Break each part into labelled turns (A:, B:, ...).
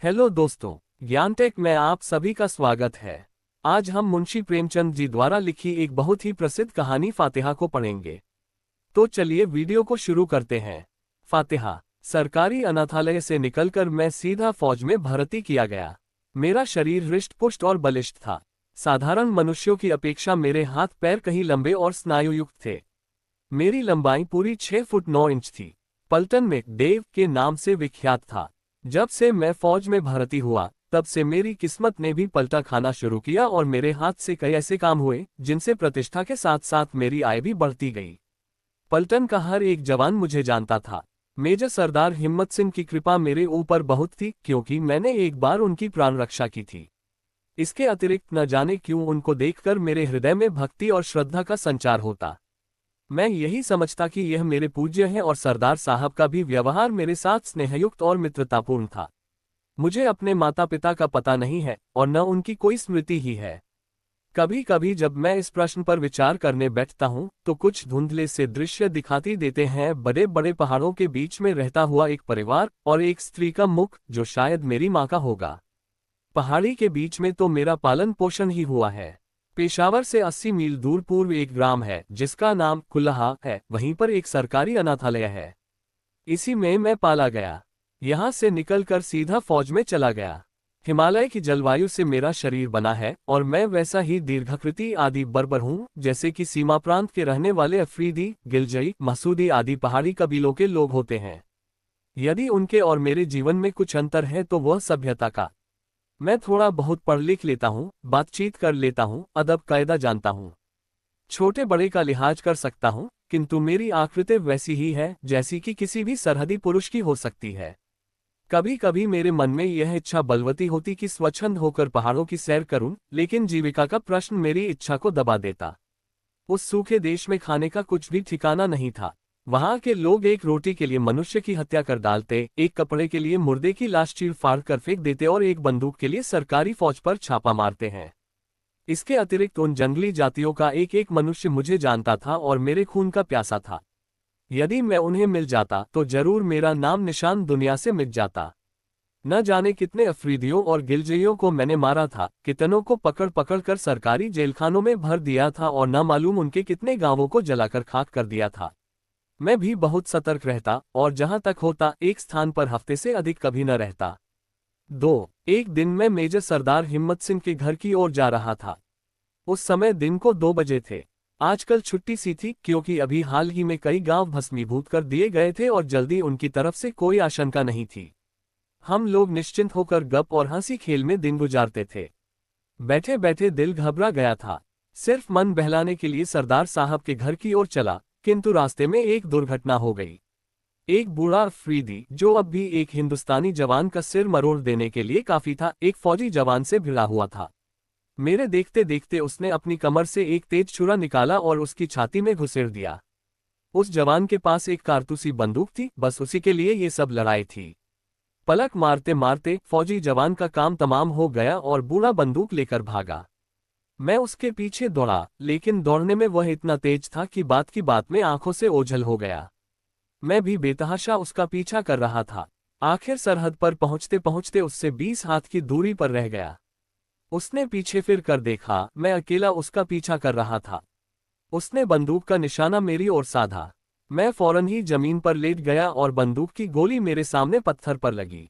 A: Hello दोस्तों, ज्ञानटेक में आप सभी का स्वागत है। आज हम मुंशी प्रेमचंद जी द्वारा लिखी एक बहुत ही प्रसिद्ध कहानी फातिहा को पढ़ेंगे। तो चलिए वीडियो को शुरू करते हैं। फातिहा। सरकारी अनाथालय से निकलकर मैं सीधा फौज में भर्ती किया गया। मेरा शरीर हृष्ट-पुष्ट और बलिष्ठ था। साधारण मनुष्यों की अपेक्षा मेरे हाथ पैर कहीं लंबे और स्नायुयुक्त थे। मेरी लंबाई पूरी 6 फुट 9 इंच थी। पलटन में देव के नाम से विख्यात था। जब से मैं फौज में भर्ती हुआ तब से मेरी किस्मत ने भी पलटा खाना शुरू किया और मेरे हाथ से कई ऐसे काम हुए जिनसे प्रतिष्ठा के साथ साथ मेरी आय भी बढ़ती गई। पलटन का हर एक जवान मुझे जानता था। मेजर सरदार हिम्मत सिंह की कृपा मेरे ऊपर बहुत थी क्योंकि मैंने एक बार उनकी प्राण रक्षा की थी। इसके अतिरिक्त न जाने क्यों उनको देखकर मेरे हृदय में भक्ति और श्रद्धा का संचार होता। मैं यही समझता कि यह मेरे पूज्य हैं और सरदार साहब का भी व्यवहार मेरे साथ स्नेहयुक्त और मित्रतापूर्ण था। मुझे अपने माता पिता का पता नहीं है और न उनकी कोई स्मृति ही है। कभी कभी जब मैं इस प्रश्न पर विचार करने बैठता हूँ तो कुछ धुंधले से दृश्य दिखाती देते हैं। बड़े बड़े पहाड़ों के बीच में रहता हुआ एक परिवार और एक स्त्री का मुख जो शायद मेरी माँ का होगा। पहाड़ी के बीच में तो मेरा पालन पोषण ही हुआ है। पेशावर से 80 मील दूर पूर्व एक ग्राम है जिसका नाम कुल्लहा है। वहीं पर एक सरकारी अनाथालय है। इसी में मैं पाला गया। यहाँ से निकलकर सीधा फौज में चला गया। हिमालय की जलवायु से मेरा शरीर बना है और मैं वैसा ही दीर्घाकृति आदि बर्बर हूँ जैसे कि सीमा प्रांत के रहने वाले अफरीदी, गिलजई, मसूदी आदि पहाड़ी कबीलों के लोग होते हैं। यदि उनके और मेरे जीवन में कुछ अंतर है तो वह सभ्यता का। मैं थोड़ा बहुत पढ़ लिख लेता हूँ, बातचीत कर लेता हूँ, अदब कायदा जानता हूँ, छोटे बड़े का लिहाज कर सकता हूँ, किंतु मेरी आकृति वैसी ही है जैसी कि किसी भी सरहदी पुरुष की हो सकती है। कभी कभी मेरे मन में यह इच्छा बलवती होती कि स्वच्छंद होकर पहाड़ों की सैर करूं, लेकिन जीविका का प्रश्न मेरी इच्छा को दबा देता। उस सूखे देश में खाने का कुछ भी ठिकाना नहीं था। वहां के लोग एक रोटी के लिए मनुष्य की हत्या कर डालते, एक कपड़े के लिए मुर्दे की लाश चीर फाड़ कर फेंक देते और एक बंदूक के लिए सरकारी फौज पर छापा मारते हैं। इसके अतिरिक्त उन जंगली जातियों का एक एक मनुष्य मुझे जानता था और मेरे खून का प्यासा था। यदि मैं उन्हें मिल जाता तो जरूर मेरा नाम निशान दुनिया से मिट जाता। न जाने कितने अफरीदियों और गिलजियों को मैंने मारा था, कितनों को पकड़ पकड़ कर सरकारी जेलखानों में भर दिया था और न मालूम उनके कितने गांवों को जलाकर खाक कर दिया था। मैं भी बहुत सतर्क रहता और जहां तक होता एक स्थान पर हफ्ते से अधिक कभी न रहता। एक दिन मैं मेजर सरदार हिम्मत सिंह के घर की ओर जा रहा था। उस समय दिन को 2 बजे थे। आजकल छुट्टी सी थी क्योंकि अभी हाल ही में कई गांव भस्मीभूत कर दिए गए थे और जल्दी उनकी तरफ से कोई आशंका नहीं थी। हम लोग निश्चिंत होकर गप और हंसी खेल में दिन गुजारते थे। बैठे बैठे दिल घबरा गया था। सिर्फ मन बहलाने के लिए सरदार साहब के घर की ओर चला, किंतु रास्ते में एक दुर्घटना हो गई। एक बूढ़ा अफरीदी जो अब भी एक हिंदुस्तानी जवान का सिर मरोड़ देने के लिए काफी था, एक फौजी जवान से भिड़ा हुआ था। मेरे देखते देखते उसने अपनी कमर से एक तेज छुरा निकाला और उसकी छाती में घुसेड़ दिया। उस जवान के पास एक कारतूसी बंदूक थी, बस उसी के लिए ये सब लड़ाई थी। पलक मारते मारते फौजी जवान का काम तमाम हो गया और बूढ़ा बंदूक लेकर भागा। मैं उसके पीछे दौड़ा, लेकिन दौड़ने में वह इतना तेज था कि बात की बात में आंखों से ओझल हो गया। मैं भी बेतहाशा उसका पीछा कर रहा था। आखिर सरहद पर पहुंचते पहुंचते उससे 20 हाथ की दूरी पर रह गया। उसने पीछे फिर कर देखा, मैं अकेला उसका पीछा कर रहा था। उसने बंदूक का निशाना मेरी ओर साधा। मैं फौरन ही जमीन पर लेट गया और बंदूक की गोली मेरे सामने पत्थर पर लगी।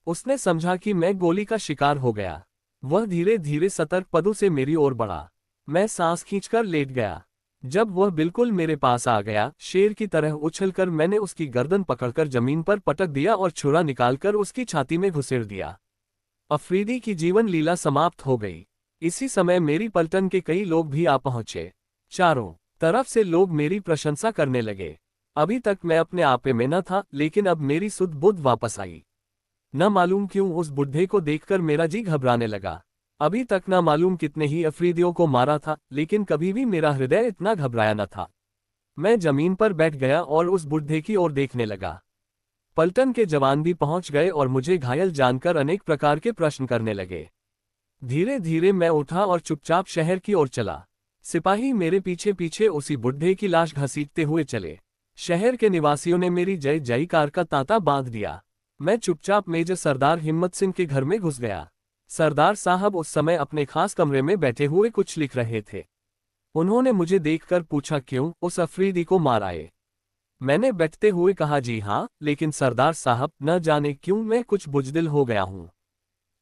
A: उसने समझा कि मैं गोली का शिकार हो गया। वह धीरे धीरे सतर्क पदों से मेरी ओर बढ़ा। मैं सांस खींचकर लेट गया। जब वह बिल्कुल मेरे पास आ गया, शेर की तरह उछलकर मैंने उसकी गर्दन पकड़कर जमीन पर पटक दिया और छुरा निकालकर उसकी छाती में घुसेड़ दिया। अफरीदी की जीवन लीला समाप्त हो गई। इसी समय मेरी पलटन के कई लोग भी आ पहुंचे। चारों तरफ से लोग मेरी प्रशंसा करने लगे। अभी तक मैं अपने आपे में न था, लेकिन अब मेरी सुध बुध वापस आई। न मालूम क्यों उस बुढ़े को देखकर मेरा जी घबराने लगा। अभी तक न मालूम कितने ही अफरीदियों को मारा था, लेकिन कभी भी मेरा हृदय इतना घबराया न था। मैं जमीन पर बैठ गया और उस बुढ़े की ओर देखने लगा। पलटन के जवान भी पहुंच गए और मुझे घायल जानकर अनेक प्रकार के प्रश्न करने लगे। धीरे धीरे मैं उठा और चुपचाप शहर की ओर चला। सिपाही मेरे पीछे पीछे उसी बुढ़े की लाश घसीटते हुए चले। शहर के निवासियों ने मेरी जय जयकार का तांता बांध दिया। मैं चुपचाप मेजर सरदार हिम्मत सिंह के घर में घुस गया। सरदार साहब उस समय अपने खास कमरे में बैठे हुए कुछ लिख रहे थे। उन्होंने मुझे देखकर पूछा, क्यों, उस अफरीदी को मार आए? मैंने बैठते हुए कहा, जी हाँ, लेकिन सरदार साहब, न जाने क्यों मैं कुछ बुजदिल हो गया हूँ।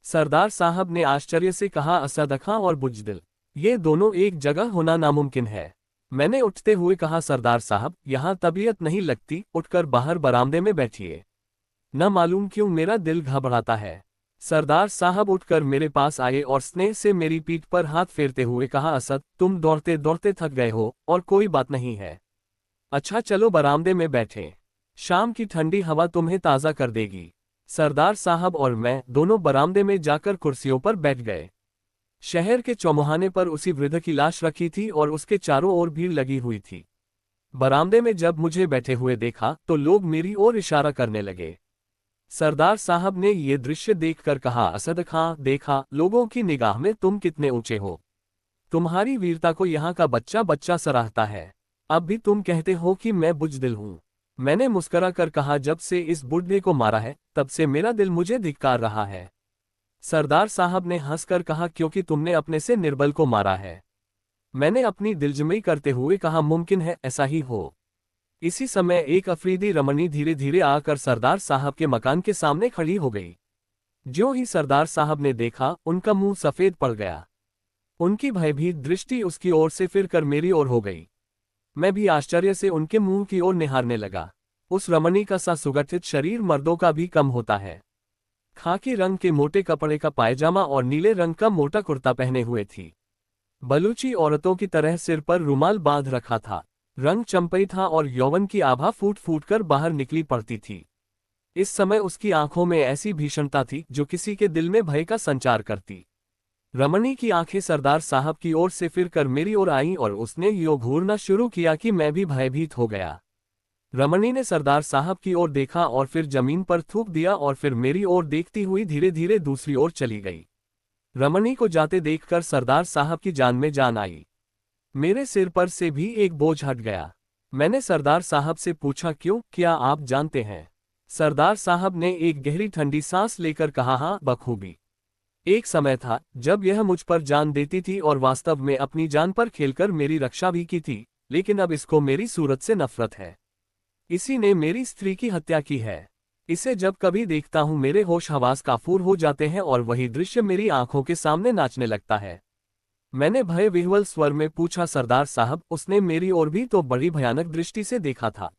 A: सरदार साहब ने आश्चर्य से कहा, असद खां और बुजदिल, ये दोनों एक जगह होना नामुमकिन है। मैंने उठते हुए कहा, सरदार साहब, यहाँ तबीयत नहीं लगती, उठकर बाहर बरामदे में बैठिए। न मालूम क्यों मेरा दिल घबराता है। सरदार साहब उठकर मेरे पास आए और स्नेह से मेरी पीठ पर हाथ फेरते हुए कहा, असद, तुम दौड़ते दौड़ते थक गए हो और कोई बात नहीं है। अच्छा चलो बरामदे में बैठे, शाम की ठंडी हवा तुम्हें ताज़ा कर देगी। सरदार साहब और मैं दोनों बरामदे में जाकर कुर्सियों पर बैठ गए। शहर के चौमुहाने पर उसी वृद्ध की लाश रखी थी और उसके चारों ओर भीड़ लगी हुई थी। बरामदे में जब मुझे बैठे हुए देखा तो लोग मेरी ओर इशारा करने लगे। सरदार साहब ने ये दृश्य देखकर कहा, असद खां, देखा, लोगों की निगाह में तुम कितने ऊंचे हो। तुम्हारी वीरता को यहाँ का बच्चा बच्चा सराहता है। अब भी तुम कहते हो कि मैं बुजदिल हूँ। मैंने मुस्करा कर कहा, जब से इस बुढ़े को मारा है तब से मेरा दिल मुझे धिक्कार रहा है। सरदार साहब ने हंसकर कहा, क्योंकि तुमने अपने से निर्बल को मारा है। मैंने अपनी दिलजमई करते हुए कहा, मुमकिन है ऐसा ही हो। इसी समय एक अफरीदी रमणी धीरे धीरे आकर सरदार साहब के मकान के सामने खड़ी हो गई। ज्यों ही सरदार साहब ने देखा, उनका मुंह सफेद पड़ गया। उनकी भयभीत दृष्टि उसकी ओर से फिरकर मेरी ओर हो गई। मैं भी आश्चर्य से उनके मुंह की ओर निहारने लगा। उस रमणी का सा सुगठित शरीर मर्दों का भी कम होता है। खाकी रंग के मोटे कपड़े का पायजामा और नीले रंग का मोटा कुर्ता पहने हुए थी। बलूची औरतों की तरह सिर पर रुमाल बांध रखा था। रंग चंपई था और यौवन की आभा फूट फूट कर बाहर निकली पड़ती थी। इस समय उसकी आंखों में ऐसी भीषणता थी जो किसी के दिल में भय का संचार करती। रमणी की आंखें सरदार साहब की ओर से फिरकर मेरी ओर आईं और उसने यूं घूरना शुरू किया कि मैं भी भयभीत हो गया। रमणी ने सरदार साहब की ओर देखा और फिर जमीन पर थूक दिया और फिर मेरी ओर देखती हुई धीरे धीरे दूसरी ओर चली गई। रमणी को जाते देखकर सरदार साहब की जान में जान आई। मेरे सिर पर से भी एक बोझ हट गया। मैंने सरदार साहब से पूछा, क्यों, क्या आप जानते हैं? सरदार साहब ने एक गहरी ठंडी सांस लेकर कहा, हाँ, बखूबी। एक समय था जब यह मुझ पर जान देती थी और वास्तव में अपनी जान पर खेलकर मेरी रक्षा भी की थी, लेकिन अब इसको मेरी सूरत से नफरत है। इसी ने मेरी स्त्री की हत्या की है। इसे जब कभी देखता हूं मेरे होश हवास काफूर हो जाते हैं और वही दृश्य मेरी आंखों के सामने नाचने लगता है। मैंने भय विह्वल स्वर में पूछा, सरदार साहब, उसने मेरी ओर भी तो बड़ी भयानक दृष्टि से देखा था।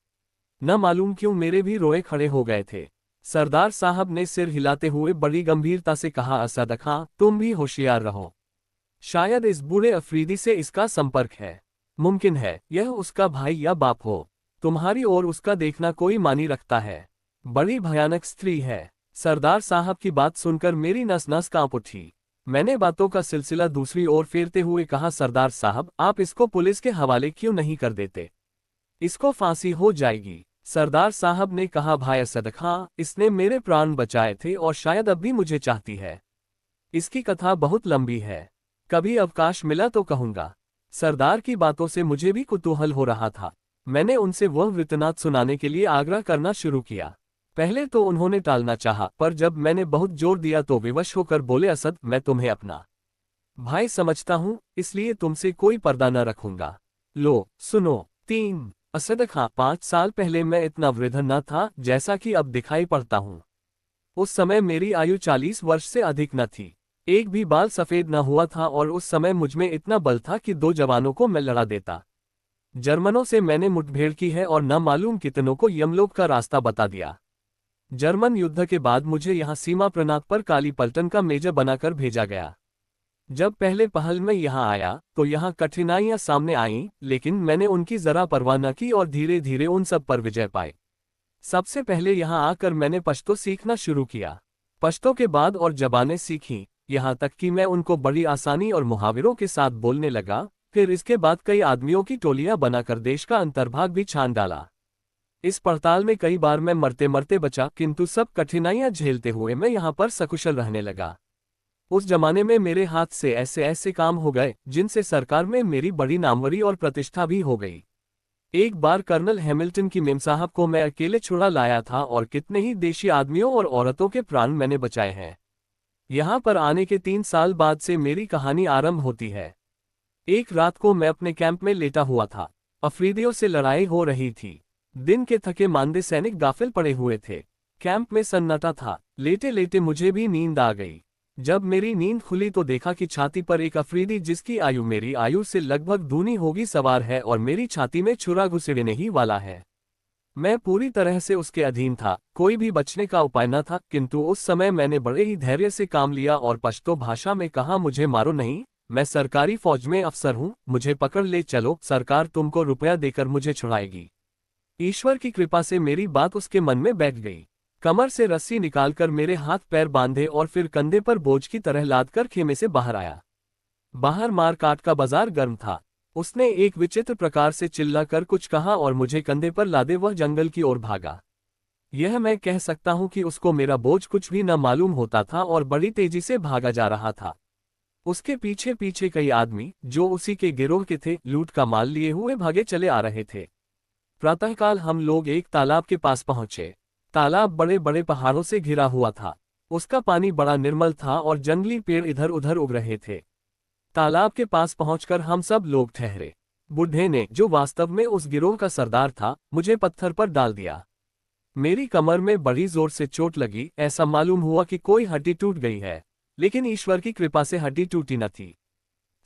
A: न मालूम क्यों मेरे भी रोए खड़े हो गए थे। सरदार साहब ने सिर हिलाते हुए बड़ी गंभीरता से कहा, असद खां, तुम भी होशियार रहो। शायद इस बूढ़े अफरीदी से इसका संपर्क है। मुमकिन है यह उसका भाई या बाप हो। तुम्हारी ओर उसका देखना कोई मानी रखता है। बड़ी भयानक स्त्री है। सरदार साहब की बात सुनकर मेरी नस नस कांप उठी। मैंने बातों का सिलसिला दूसरी ओर फेरते हुए कहा, सरदार साहब, आप इसको पुलिस के हवाले क्यों नहीं कर देते? इसको फांसी हो जाएगी। सरदार साहब ने कहा, भाई असद खां, इसने मेरे प्राण बचाए थे और शायद अब भी मुझे चाहती है। इसकी कथा बहुत लंबी है, कभी अवकाश मिला तो कहूंगा। सरदार की बातों से मुझे भी कुतूहल हो रहा था। मैंने उनसे वह वृत्तनाथ सुनाने के लिए आग्रह करना शुरू किया। पहले तो उन्होंने टालना चाहा, पर जब मैंने बहुत जोर दिया तो विवश होकर बोले, असद, मैं तुम्हें अपना भाई समझता हूं, इसलिए तुमसे कोई पर्दा न रखूंगा। लो सुनो। 3 असद खां, 5 साल पहले मैं इतना वृद्ध न था जैसा कि अब दिखाई पड़ता हूं। उस समय मेरी आयु 40 वर्ष से अधिक न थी। एक भी बाल सफेद न हुआ था और उस समय मुझमें इतना बल था कि 2 जवानों को मैं लड़ा देता। जर्मनों से मैंने मुठभेड़ की है और न मालूम कितनों को यमलोक का रास्ता बता दिया। जर्मन युद्ध के बाद मुझे यहाँ सीमा प्रणात पर काली पलटन का मेजर बनाकर भेजा गया। जब पहले पहल में यहाँ आया तो यहाँ कठिनाइयाँ सामने आईं, लेकिन मैंने उनकी जरा परवाह न की और धीरे धीरे उन सब पर विजय पाई। सबसे पहले यहाँ आकर मैंने पश्तो सीखना शुरू किया। पश्तो के बाद और जबानें सीखीं, यहाँ तक कि मैं उनको बड़ी आसानी और मुहावरों के साथ बोलने लगा। फिर इसके बाद कई आदमियों की टोलियां बनाकर देश का अंतर्भाग भी छान डाला। इस पड़ताल में कई बार मैं मरते मरते बचा, किंतु सब कठिनाइयां झेलते हुए मैं यहाँ पर सकुशल रहने लगा। उस जमाने में मेरे हाथ से ऐसे ऐसे काम हो गए जिनसे सरकार में मेरी बड़ी नामवरी और प्रतिष्ठा भी हो गई। एक बार कर्नल हैमिल्टन की मेम साहब को मैं अकेले छुड़ा लाया था और कितने ही देशी आदमियों और औरतों के प्राण मैंने बचाए हैं। यहाँ पर आने के 3 साल बाद से मेरी कहानी आरंभ होती है। एक रात को मैं अपने कैंप में लेटा हुआ था। अफरीदियों से लड़ाई हो रही थी। दिन के थके मांदे सैनिक गाफिल पड़े हुए थे। कैंप में सन्नाटा था। लेटे लेटे मुझे भी नींद आ गई। जब मेरी नींद खुली तो देखा कि छाती पर एक अफरीदी जिसकी आयु मेरी आयु से लगभग दूनी होगी सवार है और मेरी छाती में छुरा घुसेड़ने ही वाला है। मैं पूरी तरह से उसके अधीन था। कोई भी बचने का उपाय न था, किंतु उस समय मैंने बड़े ही धैर्य से काम लिया और पश्तो भाषा में कहा, मुझे मारो नहीं, मैं सरकारी फौज में अफसर हूँ, मुझे पकड़ ले चलो, सरकार तुमको रुपया देकर मुझे छुड़ाएगी। ईश्वर की कृपा से मेरी बात उसके मन में बैठ गई। कमर से रस्सी निकालकर मेरे हाथ पैर बांधे और फिर कंधे पर बोझ की तरह लादकर खेमे से बाहर आया। बाहर मार काट का बाजार गर्म था। उसने एक विचित्र प्रकार से चिल्लाकर कुछ कहा और मुझे कंधे पर लादे वह जंगल की ओर भागा। यह मैं कह सकता हूं कि उसको मेरा बोझ कुछ भी न मालूम होता था और बड़ी तेजी से भागा जा रहा था। उसके पीछे पीछे कई आदमी, जो उसी के गिरोह के थे, लूट का माल लिए हुए भागे चले आ रहे थे। प्रातःकाल हम लोग एक तालाब के पास पहुंचे। तालाब बड़े बड़े पहाड़ों से घिरा हुआ था। उसका पानी बड़ा निर्मल था और जंगली पेड़ इधर उधर उग रहे थे। तालाब के पास पहुंचकर हम सब लोग ठहरे। बुढ़े ने, जो वास्तव में उस गिरोह का सरदार था, मुझे पत्थर पर डाल दिया। मेरी कमर में बड़ी जोर से चोट लगी। ऐसा मालूम हुआ कि कोई हड्डी टूट गई है, लेकिन ईश्वर की कृपा से हड्डी टूटी न थी।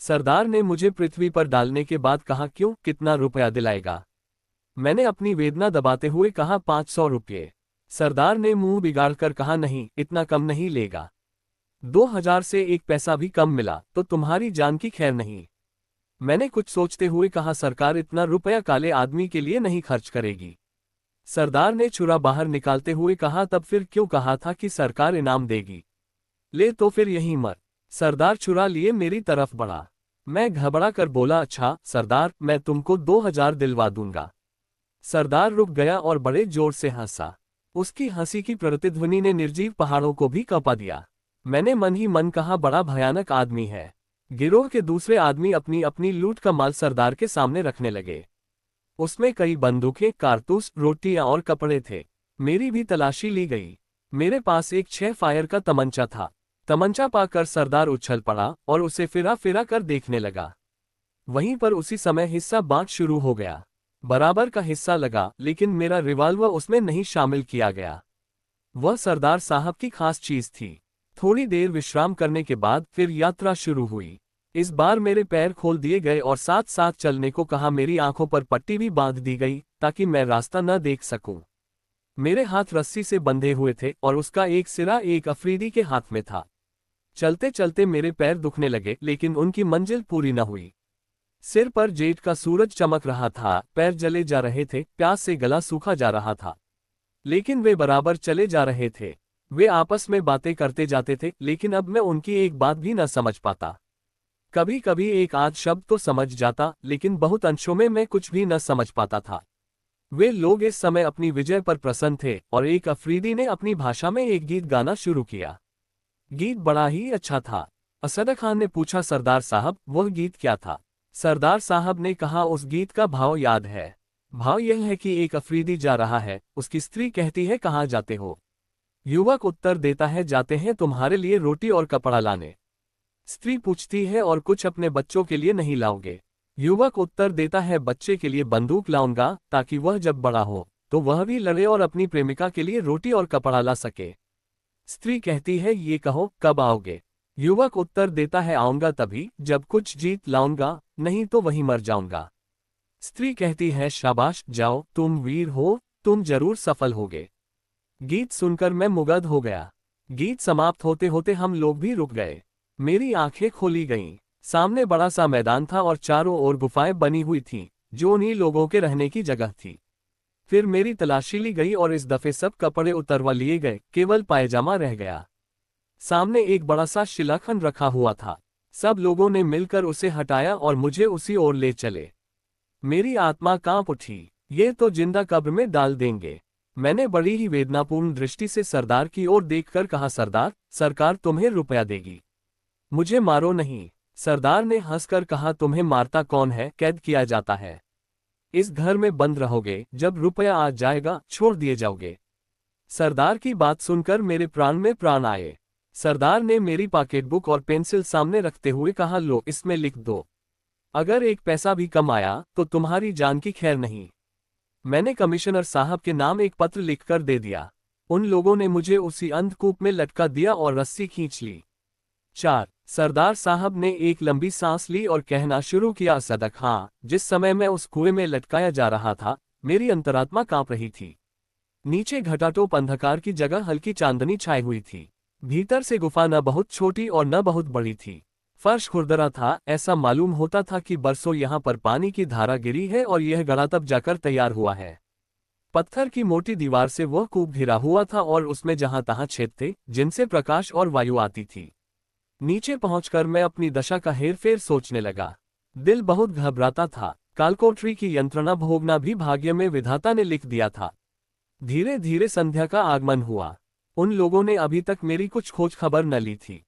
A: सरदार ने मुझे पृथ्वी पर डालने के बाद कहा, क्यों, कितना रुपया दिलाएगा? मैंने अपनी वेदना दबाते हुए कहा, 500 रुपये। सरदार ने मुंह बिगाड़कर कहा, नहीं, इतना कम नहीं लेगा। 2000 से एक पैसा भी कम मिला तो तुम्हारी जान की खैर नहीं। मैंने कुछ सोचते हुए कहा, सरकार इतना रुपया काले आदमी के लिए नहीं खर्च करेगी। सरदार ने छुरा बाहर निकालते हुए कहा, तब फिर क्यों कहा था कि सरकार इनाम देगी? ले तो फिर यहीं मर। सरदार छुरा लिए मेरी तरफ बढ़ा। मैं घबरा कर बोला, अच्छा सरदार, मैं तुमको 2000 दिलवा दूंगा। सरदार रुक गया और बड़े जोर से हंसा। उसकी हंसी की प्रतिध्वनि ने निर्जीव पहाड़ों को भी कंपा दिया। मैंने मन ही मन कहा, बड़ा भयानक आदमी है। गिरोह के दूसरे आदमी अपनी अपनी लूट का माल सरदार के सामने रखने लगे। उसमें कई बंदूकें, कारतूस, रोटियां और कपड़े थे। मेरी भी तलाशी ली गई। मेरे पास एक 6 फायर का तमंचा था। तमंचा पाकर सरदार उछल पड़ा और उसे फिरा फिरा कर देखने लगा। वहीं पर उसी समय हिस्सा बांट शुरू हो गया। बराबर का हिस्सा लगा, लेकिन मेरा रिवाल्वर उसमें नहीं शामिल किया गया। वह सरदार साहब की खास चीज थी। थोड़ी देर विश्राम करने के बाद फिर यात्रा शुरू हुई। इस बार मेरे पैर खोल दिए गए और साथ साथ चलने को कहा। मेरी आंखों पर पट्टी भी बांध दी गई ताकि मैं रास्ता न देख सकूं। मेरे हाथ रस्सी से बंधे हुए थे और उसका एक सिरा एक अफरीदी के हाथ में था। चलते चलते मेरे पैर दुखने लगे, लेकिन उनकी मंजिल पूरी न हुई। सिर पर जेठ का सूरज चमक रहा था, पैर जले जा रहे थे, प्यास से गला सूखा जा रहा था, लेकिन वे बराबर चले जा रहे थे। वे आपस में बातें करते जाते थे, लेकिन अब मैं उनकी एक बात भी न समझ पाता। कभी कभी एक आध शब्द तो समझ जाता, लेकिन बहुत अंशों में मैं कुछ भी न समझ पाता था। वे लोग इस समय अपनी विजय पर प्रसन्न थे और एक अफरीदी ने अपनी भाषा में एक गीत गाना शुरू किया। गीत बड़ा ही अच्छा था। असद खान ने पूछा, सरदार साहब, वह गीत क्या था? सरदार साहब ने कहा, उस गीत का भाव याद है। भाव यह है कि एक अफरीदी जा रहा है, उसकी स्त्री कहती है, कहाँ जाते हो? युवक उत्तर देता है, जाते हैं तुम्हारे लिए रोटी और कपड़ा लाने। स्त्री पूछती है, और कुछ अपने बच्चों के लिए नहीं लाओगे? युवक उत्तर देता है, बच्चे के लिए बंदूक लाऊंगा, ताकि वह जब बड़ा हो तो वह भी लड़े और अपनी प्रेमिका के लिए रोटी और कपड़ा ला सके। स्त्री कहती है, ये कहो, कब आओगे? युवक उत्तर देता है, आऊंगा तभी जब कुछ जीत लाऊंगा, नहीं तो वहीं मर जाऊंगा। स्त्री कहती है, शाबाश, जाओ, तुम वीर हो, तुम जरूर सफल होगे। गीत सुनकर मैं मुग्ध हो गया। गीत समाप्त होते होते हम लोग भी रुक गए। मेरी आंखें खोली गईं। सामने बड़ा सा मैदान था और चारों ओर गुफाएं बनी हुई थीं, जो उन्हीं लोगों के रहने की जगह थी। फिर मेरी तलाशी ली गई और इस दफे सब कपड़े उतरवा लिए गए, केवल पायजामा रह गया। सामने एक बड़ा सा शिलाखंड रखा हुआ था। सब लोगों ने मिलकर उसे हटाया और मुझे उसी ओर ले चले। मेरी आत्मा कांप उठी। ये तो जिंदा कब्र में डाल देंगे। मैंने बड़ी ही वेदनापूर्ण दृष्टि से सरदार की ओर देखकर कहा, सरदार, सरकार तुम्हें रुपया देगी, मुझे मारो नहीं। सरदार ने हंसकर कहा, तुम्हें मारता कौन है, कैद किया जाता है। इस घर में बंद रहोगे, जब रुपया आ जाएगा छोड़ दिए जाओगे। सरदार की बात सुनकर मेरे प्राण में प्राण आए। सरदार ने मेरी पॉकेटबुक और पेंसिल सामने रखते हुए कहा, लो इसमें लिख दो। अगर एक पैसा भी कम आया तो तुम्हारी जान की खैर नहीं। मैंने कमिश्नर साहब के नाम एक पत्र लिखकर दे दिया। उन लोगों ने मुझे उसी अंधकूप में लटका दिया और रस्सी खींच ली। 4 सरदार साहब ने एक लंबी सांस ली और कहना शुरू किया, सदक हाँ। जिस समय मैं उस कुएं में लटकाया जा रहा था, मेरी अंतरात्मा कांप रही थी। नीचे घटाटोप अंधकार की जगह हल्की चांदनी छाई हुई थी। भीतर से गुफा न बहुत छोटी और न बहुत बड़ी थी। फर्श खुरदरा था, ऐसा मालूम होता था कि बरसों यहाँ पर पानी की धारा गिरी है और यह गड़ा तब जाकर तैयार हुआ है। पत्थर की मोटी दीवार से वह कूप घिरा हुआ था और उसमें जहां तहां छेद थे, जिनसे प्रकाश और वायु आती थी। नीचे पहुंचकर मैं अपनी दशा का हेरफेर सोचने लगा। दिल बहुत घबराता था। कालकोठरी की यंत्रणा भोगना भी भाग्य में विधाता ने लिख दिया था। धीरे धीरे संध्या का आगमन हुआ। उन लोगों ने अभी तक मेरी कुछ खोज खबर न ली थी।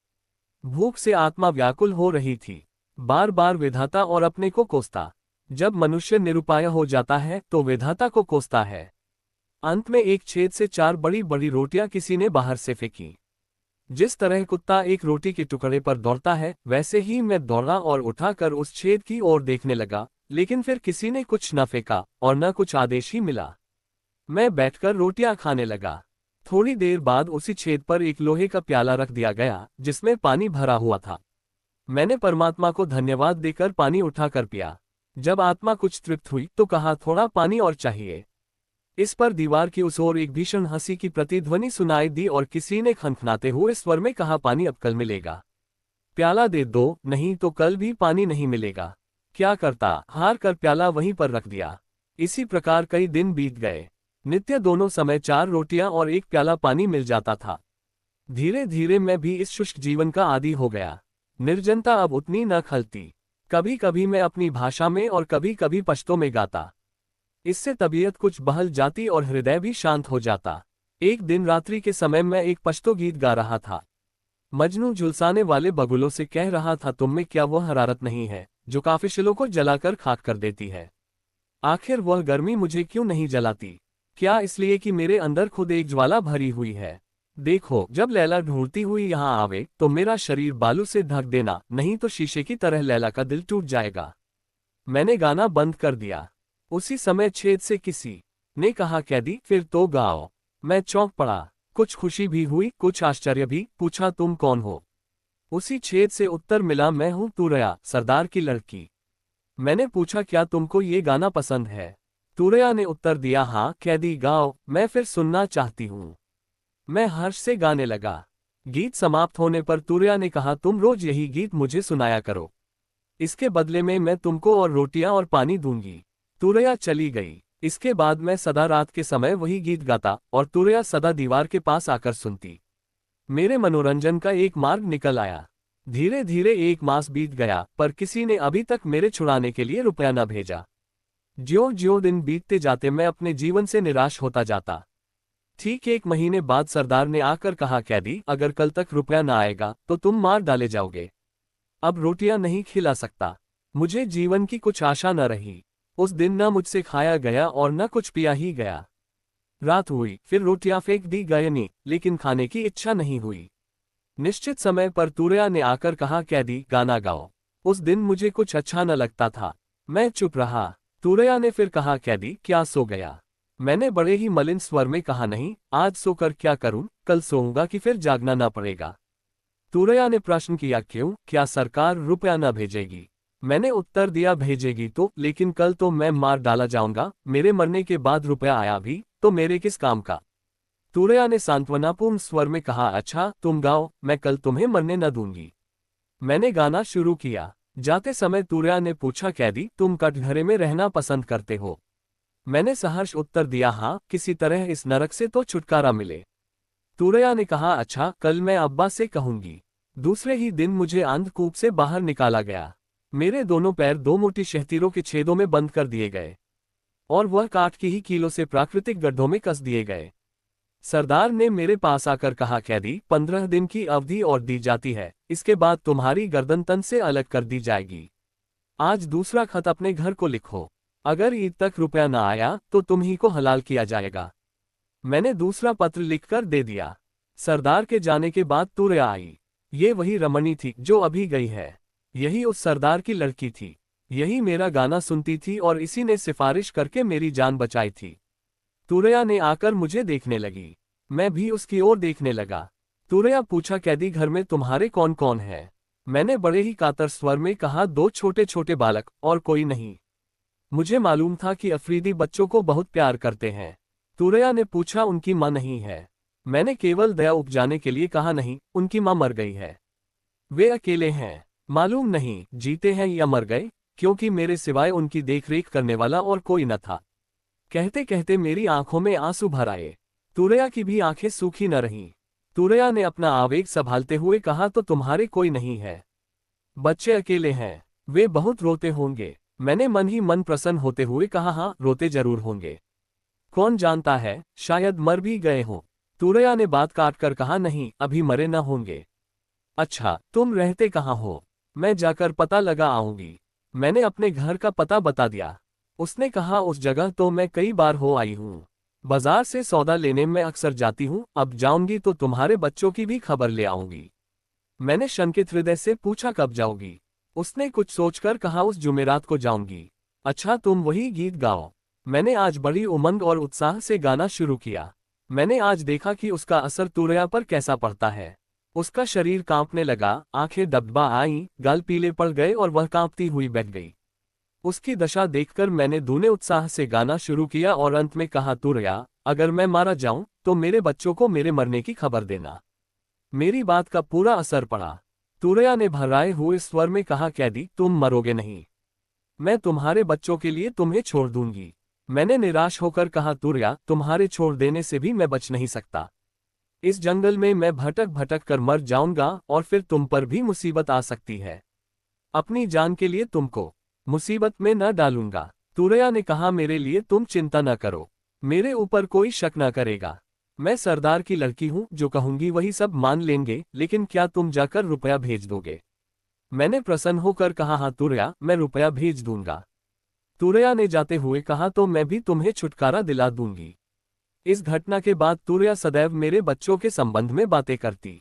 A: भूख से आत्मा व्याकुल हो रही थी। बार बार विधाता और अपने को कोसता। जब मनुष्य निरुपाय हो जाता है तो विधाता को कोसता है। अंत में एक छेद से 4 बड़ी बड़ी रोटियां किसी ने बाहर से फेंकी। जिस तरह कुत्ता एक रोटी के टुकड़े पर दौड़ता है, वैसे ही मैं दौड़ा और उठाकर उस छेद की ओर देखने लगा, लेकिन फिर किसी ने कुछ न फेंका और न कुछ आदेश ही मिला। मैं बैठकर रोटियां खाने लगा। थोड़ी देर बाद उसी छेद पर एक लोहे का प्याला रख दिया गया, जिसमें पानी भरा हुआ था। मैंने परमात्मा को धन्यवाद देकर पानी उठाकर पिया। जब आत्मा कुछ तृप्त हुई तो कहा, थोड़ा पानी और चाहिए। इस पर दीवार की उस ओर एक भीषण हंसी की प्रतिध्वनि सुनाई दी और किसी ने खनखनाते हुए स्वर में कहा, पानी अब कल मिलेगा। प्याला दे दो, नहीं तो कल भी पानी नहीं मिलेगा। क्या करता, हार कर प्याला वहीं पर रख दिया। इसी प्रकार कई दिन बीत गए। नित्य दोनों समय 4 रोटियां और एक प्याला पानी मिल जाता था। धीरे धीरे मैं भी इस शुष्क जीवन का आदी हो गया। निर्जनता अब उतनी न खलती। कभी कभी मैं अपनी भाषा में और कभी कभी पश्तो में गाता। इससे तबीयत कुछ बहल जाती और हृदय भी शांत हो जाता। एक दिन रात्रि के समय मैं एक पश्तो गीत गा रहा था। मजनू झुलसाने वाले बगुलों से कह रहा था, तुम में क्या वह हरारत नहीं है जो काफिशिलों को जलाकर खाक कर देती है? आखिर वह गर्मी मुझे क्यों नहीं जलाती? क्या इसलिए कि मेरे अंदर खुद एक ज्वाला भरी हुई है? देखो, जब लैला ढूंढती हुई यहाँ आवे तो मेरा शरीर बालू से ढक देना, नहीं तो शीशे की तरह लैला का दिल टूट जाएगा। मैंने गाना बंद कर दिया। उसी समय छेद से किसी ने कहा, कैदी फिर तो गाओ। मैं चौंक पड़ा। कुछ खुशी भी हुई, कुछ आश्चर्य भी। पूछा, तुम कौन हो? उसी छेद से उत्तर मिला, मैं हूँ तुरैया, सरदार की लड़की। मैंने पूछा, क्या तुमको ये गाना पसंद है? तुरैया ने उत्तर दिया, हाँ कैदी गाओ, मैं फिर सुनना चाहती हूँ। मैं हर्ष से गाने लगा। गीत समाप्त होने पर तुरैया ने कहा, तुम रोज यही गीत मुझे सुनाया करो। इसके बदले में मैं तुमको और रोटियां और पानी दूंगी। तुरैया चली गई। इसके बाद मैं सदा रात के समय वही गीत गाता और तुरैया सदा दीवार के पास आकर सुनती। मेरे मनोरंजन का एक मार्ग निकल आया। धीरे धीरे 1 मास बीत गया, पर किसी ने अभी तक मेरे छुड़ाने के लिए रुपया न भेजा। ज्यों ज्यों दिन बीतते जाते मैं अपने जीवन से निराश होता जाता। ठीक 1 महीने बाद सरदार ने आकर कहा, कैदी अगर कल तक रुपया न आएगा तो तुम मार डाले जाओगे। अब रोटियां नहीं खिला सकता। मुझे जीवन की कुछ आशा न रही। उस दिन न मुझसे खाया गया और न कुछ पिया ही गया। रात हुई, फिर रोटियां फेंक दी गयनी, लेकिन खाने की इच्छा नहीं हुई। निश्चित समय पर तुरैया ने आकर कहा, कैदी गाना गाओ। उस दिन मुझे कुछ अच्छा न लगता था। मैं चुप रहा। तुरैया ने फिर कहा, कैदी क्या सो गया? मैंने बड़े ही मलिन स्वर में कहा, नहीं, आज सोकर क्या करूं, कल सोऊंगा कि फिर जागना न पड़ेगा। तुरैया ने प्रश्न किया, क्यों, क्या सरकार रुपया न भेजेगी? मैंने उत्तर दिया, भेजेगी तो, लेकिन कल तो मैं मार डाला जाऊंगा। मेरे मरने के बाद रुपया आया भी तो मेरे किस काम का? तुरैया ने सांत्वनापूर्ण स्वर में कहा, अच्छा तुम गाओ, मैं कल तुम्हें मरने न दूंगी। मैंने गाना शुरू किया। जाते समय तुरैया ने पूछा, कैदी तुम कटघरे में रहना पसंद करते हो? मैंने सहर्ष उत्तर दिया, हाँ, किसी तरह इस नरक से तो छुटकारा मिले। तुरैया ने कहा, अच्छा कल मैं अब्बा से कहूंगी। दूसरे ही दिन मुझे अंधकूप से बाहर निकाला गया। मेरे दोनों पैर 2 मोटी शहतीरों के छेदों में बंद कर दिए गए और वह काठ की ही कीलों से प्राकृतिक गड्ढों में कस दिए गए। सरदार ने मेरे पास आकर कहा, कैदी 15 दिन की अवधि और दी जाती है, इसके बाद तुम्हारी गर्दन तन से अलग कर दी जाएगी। आज दूसरा खत अपने घर को लिखो। अगर ईद तक रुपया ना आया तो तुम ही को हलाल किया जाएगा। मैंने दूसरा पत्र लिखकर दे दिया। सरदार के जाने के बाद तुरैया आई। ये वही रमणी थी जो अभी गई है। यही उस सरदार की लड़की थी। यही मेरा गाना सुनती थी और इसी ने सिफारिश करके मेरी जान बचाई थी। तुरैया ने आकर मुझे देखने लगी। मैं भी उसकी ओर देखने लगा। तुरैया पूछा, कैदी घर में तुम्हारे कौन कौन है? मैंने बड़े ही कातर स्वर में कहा, 2 छोटे छोटे बालक और कोई नहीं। मुझे मालूम था कि अफरीदी बच्चों को बहुत प्यार करते हैं। तुरैया ने पूछा, उनकी माँ नहीं है? मैंने केवल दया उपजाने के लिए कहा, नहीं, उनकी माँ मर गई है। वे अकेले हैं। मालूम नहीं जीते हैं या मर गए, क्योंकि मेरे सिवाय उनकी देखरेख करने वाला और कोई न था। कहते कहते मेरी आंखों में आंसू भर आए। तुरैया की भी आंखें सूखी न रहीं। तुरैया ने अपना आवेग संभालते हुए कहा, तो तुम्हारे कोई नहीं है? बच्चे अकेले हैं, वे बहुत रोते होंगे। मैंने मन ही मन प्रसन्न होते हुए कहा, हाँ, रोते जरूर होंगे। कौन जानता है, शायद मर भी गए हों। तुरैया ने बात काटकर कहा, नहीं, अभी मरे न होंगे। अच्छा, तुम रहते कहाँ हो? मैं जाकर पता लगा आऊंगी। मैंने अपने घर का पता बता दिया। उसने कहा, उस जगह तो मैं कई बार हो आई हूँ। बाजार से सौदा लेने में अक्सर जाती हूँ। अब जाऊंगी तो तुम्हारे बच्चों की भी खबर ले आऊंगी। मैंने शंकित हृदय से पूछा, कब जाओगी? उसने कुछ सोचकर कहा, उस जुमेरात को जाऊंगी। अच्छा, तुम वही गीत गाओ। मैंने आज बड़ी उमंग और उत्साह से गाना शुरू किया। मैंने आज देखा कि उसका असर तुरैया पर कैसा पड़ता है। उसका शरीर कांपने लगा, आंखें डबडबा आईं, गाल पीले पड़ गए और वह कांपती हुई बैठ गई। उसकी दशा देखकर मैंने दूने उत्साह से गाना शुरू किया और अंत में कहा, तुरैया, अगर मैं मारा जाऊं तो मेरे बच्चों को मेरे मरने की खबर देना। मेरी बात का पूरा असर पड़ा। तुरैया ने भर्राए हुए स्वर में कहा, कैदी, तुम मरोगे नहीं। मैं तुम्हारे बच्चों के लिए तुम्हें छोड़ दूंगी। मैंने निराश होकर कहा, तुरैया, तुम्हारे छोड़ देने से भी मैं बच नहीं सकता। इस जंगल में मैं भटक भटक कर मर जाऊंगा और फिर तुम पर भी मुसीबत आ सकती है। अपनी जान के लिए तुमको मुसीबत में न डालूंगा। तुरैया ने कहा, मेरे लिए तुम चिंता न करो। मेरे ऊपर कोई शक न करेगा। मैं सरदार की लड़की हूं, जो कहूंगी वही सब मान लेंगे, लेकिन क्या तुम जाकर रुपया भेज दोगे? मैंने प्रसन्न होकर कहा, हाँ तुरैया, मैं रुपया भेज दूंगा। तुरैया ने जाते हुए कहा, तो मैं भी तुम्हें छुटकारा दिला दूंगी। इस घटना के बाद तुरैया सदैव मेरे बच्चों के संबंध में बातें करती।